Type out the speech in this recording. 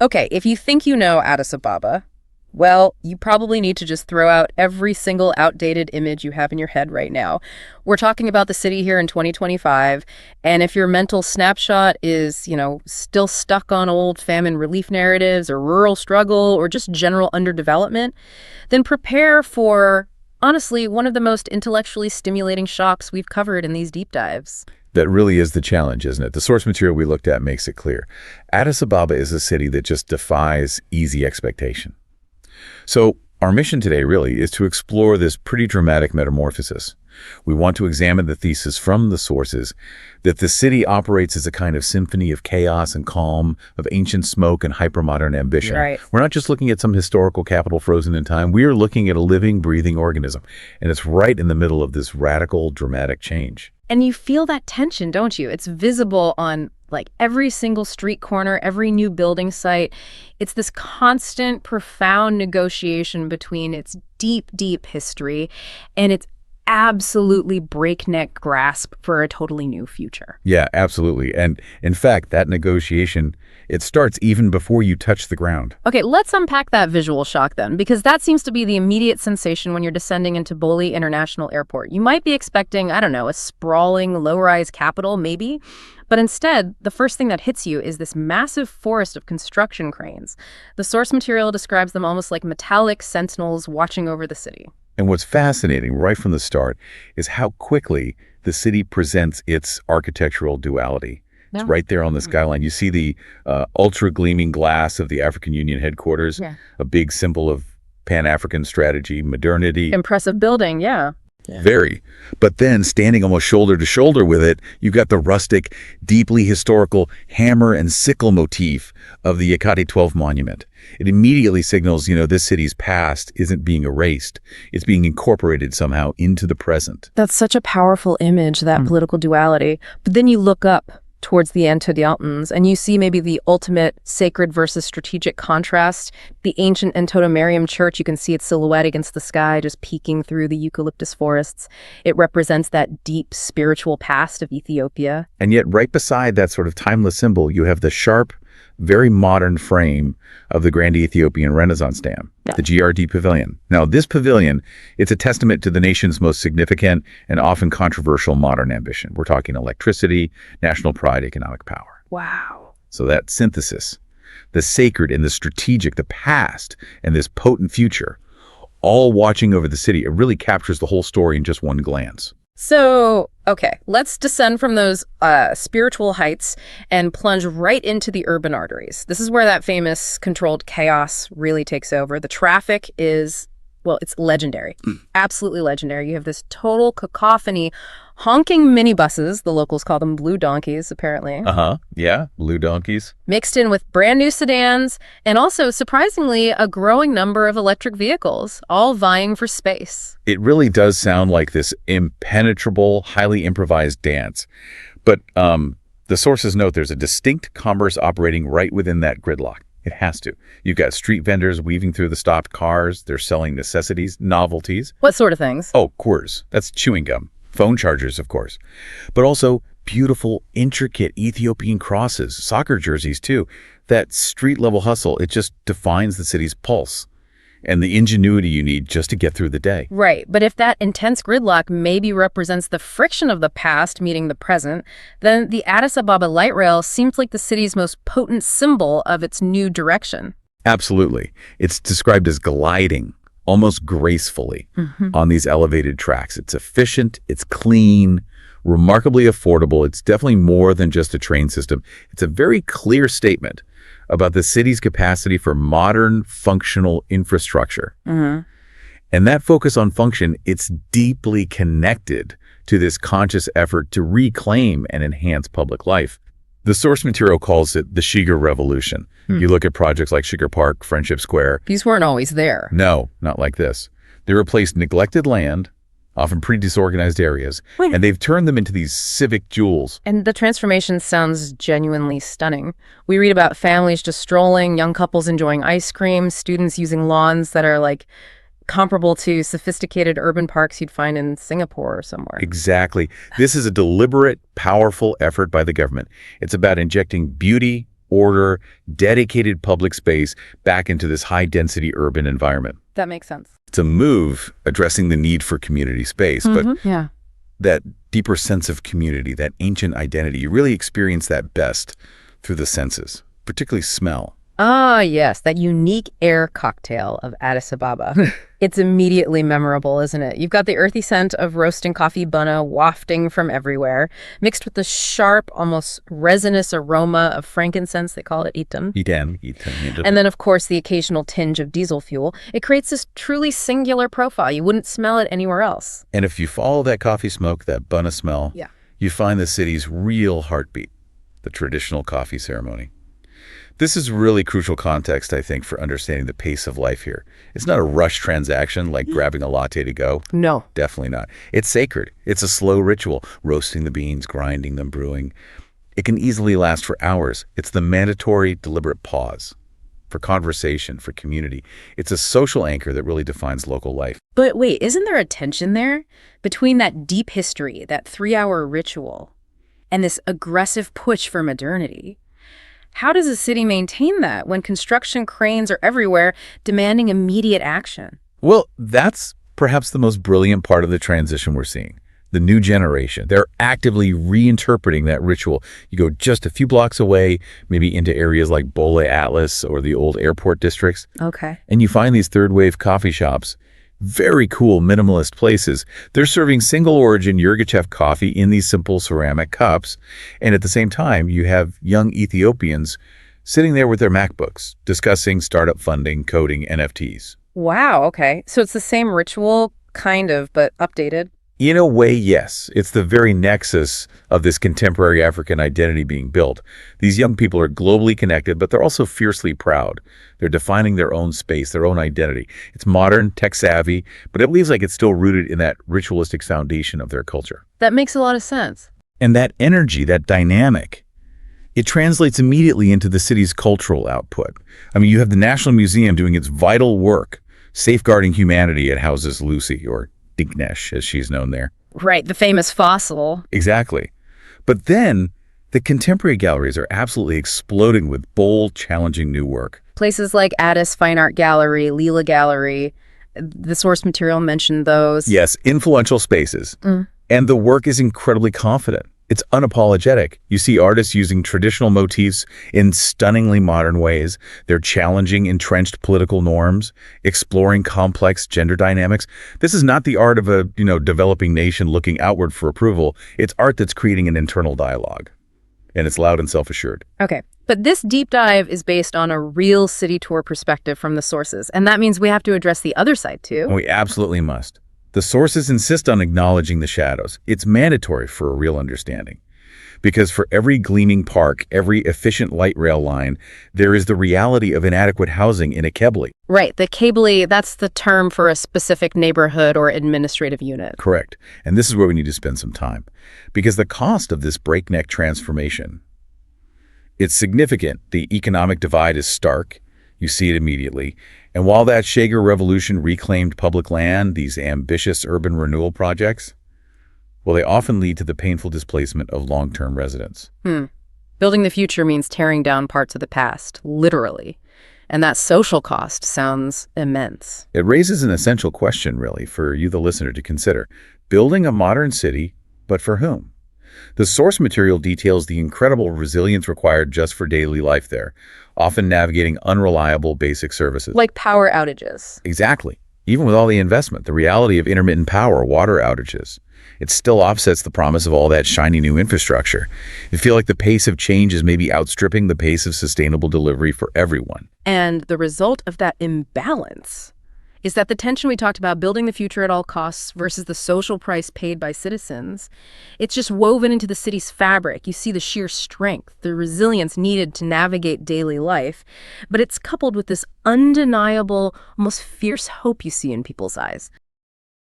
Okay, if you think you know Addis Ababa, well, you probably need to just throw out every single outdated image you have in your head right now. We're talking about the city here in 2025, and if your mental snapshot is, still stuck on old famine relief narratives or rural struggle or just general underdevelopment, then prepare for, honestly, one of the most intellectually stimulating shocks we've covered in these deep dives. That really is the challenge, isn't it? The source material we looked at makes it clear. Addis Ababa is a city that just defies easy expectation. So our mission today really is to explore this pretty dramatic metamorphosis. We want to examine the thesis from the sources that the city operates as a kind of symphony of chaos and calm, of ancient smoke and hypermodern ambition. Right. We're not just looking at some historical capital frozen in time. We are looking at a living, breathing organism. And it's right in the middle of this radical, dramatic change. And you feel that tension, don't you? It's visible on every single street corner, every new building site. It's this constant, profound negotiation between its deep, deep history and its absolutely breakneck grasp for a totally new future. Yeah, absolutely. And in fact, that negotiation, it starts even before you touch the ground. Okay, let's unpack that visual shock then, because that seems to be the immediate sensation when you're descending into Boli International Airport. You might be expecting, I don't know, a sprawling, low-rise capital, maybe. But instead, the first thing that hits you is this massive forest of construction cranes. The source material describes them almost like metallic sentinels watching over the city. And what's fascinating right from the start is how quickly the city presents its architectural duality. It's right there on the skyline. You see the ultra-gleaming glass of the African Union headquarters, a big symbol of Pan-African strategy, modernity. Impressive building, yeah. Very. But then, standing almost shoulder to shoulder with it, you've got the rustic, deeply historical hammer and sickle motif of the Yakati 12 monument. It immediately signals, this city's past isn't being erased. It's being incorporated somehow into the present. That's such a powerful image, that political duality. But then you look up towards the Antediautans, and you see maybe the ultimate sacred versus strategic contrast. The ancient Entoto Mariam church, you can see its silhouette against the sky, just peeking through the eucalyptus forests. It represents that deep spiritual past of Ethiopia. And yet right beside that sort of timeless symbol, you have the sharp, very modern frame of the Grand Ethiopian Renaissance Dam, the GRD Pavilion. Now, this pavilion, it's a testament to the nation's most significant and often controversial modern ambition. We're talking electricity, national pride, economic power. Wow. So that synthesis, the sacred and the strategic, the past and this potent future, all watching over the city, it really captures the whole story in just one glance. So, okay, let's descend from those spiritual heights and plunge right into the urban arteries. This is where that famous controlled chaos really takes over. The traffic is, well, it's legendary, absolutely legendary. You have this total cacophony, honking minibuses, the locals call them blue donkeys, apparently. Yeah, blue donkeys. Mixed in with brand new sedans, and also, surprisingly, a growing number of electric vehicles, all vying for space. It really does sound like this impenetrable, highly improvised dance. But the sources note there's a distinct commerce operating right within that gridlock. It has to. You've got street vendors weaving through the stopped cars. They're selling necessities, novelties. What sort of things? Oh, Coors. That's chewing gum. Phone chargers, of course. But also beautiful, intricate Ethiopian crosses, soccer jerseys, too. That street-level hustle, it just defines the city's pulse and the ingenuity you need just to get through the day. Right, but if that intense gridlock maybe represents the friction of the past meeting the present, then the Addis Ababa light rail seems like the city's most potent symbol of its new direction. Absolutely. It's described as gliding, almost gracefully, on these elevated tracks. It's efficient, it's clean, remarkably affordable. It's definitely more than just a train system. It's a very clear statement about the city's capacity for modern, functional infrastructure. And that focus on function, it's deeply connected to this conscious effort to reclaim and enhance public life. The source material calls it the Sheger Revolution. You look at projects like Sheger Park, Friendship Square. These weren't always there. No, not like this. They replaced neglected land, often pretty disorganized areas, and they've turned them into these civic jewels. And the transformation sounds genuinely stunning. We read about families just strolling, young couples enjoying ice cream, students using lawns that are comparable to sophisticated urban parks you'd find in Singapore or somewhere. Exactly. This is a deliberate, powerful effort by the government. It's about injecting beauty, order, dedicated public space back into this high-density urban environment. That makes sense. It's a move addressing the need for community space, but Yeah. that deeper sense of community, that ancient identity, you really experience that best through the senses, particularly smell. Ah, yes, that unique air cocktail of Addis Ababa. It's immediately memorable, isn't it? You've got the earthy scent of roasting coffee bunna wafting from everywhere, mixed with the sharp, almost resinous aroma of frankincense. They call it itan. Itan. And then, of course, the occasional tinge of diesel fuel. It creates this truly singular profile. You wouldn't smell it anywhere else. And if you follow that coffee smoke, that bunna smell, Yeah. you find the city's real heartbeat, the traditional coffee ceremony. This is really crucial context, I think, for understanding the pace of life here. It's not a rush transaction like grabbing a latte to go. No. Definitely not. It's sacred. It's a slow ritual, roasting the beans, grinding them, brewing. It can easily last for hours. It's the mandatory, deliberate pause for conversation, for community. It's a social anchor that really defines local life. But wait, isn't there a tension there between that deep history, that 3-hour ritual, and this aggressive push for modernity? How does a city maintain that when construction cranes are everywhere demanding immediate action? Well, that's perhaps the most brilliant part of the transition we're seeing. The new generation, they're actively reinterpreting that ritual. You go just a few blocks away, maybe into areas like Bole Atlas or the old airport districts, Okay. and you find these third-wave coffee shops. Very cool, minimalist places. They're serving single-origin Yirgacheffe coffee in these simple ceramic cups. And at the same time, you have young Ethiopians sitting there with their MacBooks, discussing startup funding, coding, NFTs. Wow, okay. So it's the same ritual, kind of, but updated. In a way, yes. It's the very nexus of this contemporary African identity being built. These young people are globally connected, but they're also fiercely proud. They're defining their own space, their own identity. It's modern, tech-savvy, but it believes like it's still rooted in that ritualistic foundation of their culture. That makes a lot of sense. And that energy, that dynamic, it translates immediately into the city's cultural output. I mean, you have the National Museum doing its vital work, safeguarding humanity. It houses Lucy, or Dinknesh, as she's known there. Right, the famous fossil. Exactly. But then the contemporary galleries are absolutely exploding with bold, challenging new work. Places like Addis Fine Art Gallery, Lila Gallery, the source material mentioned those. Yes, influential spaces. And the work is incredibly confident. It's unapologetic. You see artists using traditional motifs in stunningly modern ways. They're challenging entrenched political norms, exploring complex gender dynamics. This is not the art of a, developing nation looking outward for approval. It's art that's creating an internal dialogue. And it's loud and self-assured. Okay, but this deep dive is based on a real city tour perspective from the sources. And that means we have to address the other side, too. And we absolutely must. The sources insist on acknowledging the shadows. It's mandatory for a real understanding. Because for every gleaming park, every efficient light rail line, there is the reality of inadequate housing in a Kebli. Right, the Kebli, that's the term for a specific neighborhood or administrative unit. Correct. And this is where we need to spend some time. Because the cost of this breakneck transformation, it's significant. The economic divide is stark. You see it immediately. And while that Sheger revolution reclaimed public land, these ambitious urban renewal projects, well, they often lead to the painful displacement of long-term residents. Building the future means tearing down parts of the past, literally. And that social cost sounds immense. It raises an essential question, really, for you, the listener, to consider. Building a modern city, but for whom? The source material details the incredible resilience required just for daily life there, often navigating unreliable basic services. Like power outages. Exactly. Even with all the investment, the reality of intermittent power, water outages, it still offsets the promise of all that shiny new infrastructure. You feel like the pace of change is maybe outstripping the pace of sustainable delivery for everyone. And the result of that imbalance is that the tension we talked about, building the future at all costs versus the social price paid by citizens, it's just woven into the city's fabric. You see the sheer strength, the resilience needed to navigate daily life, but it's coupled with this undeniable, almost fierce hope you see in people's eyes.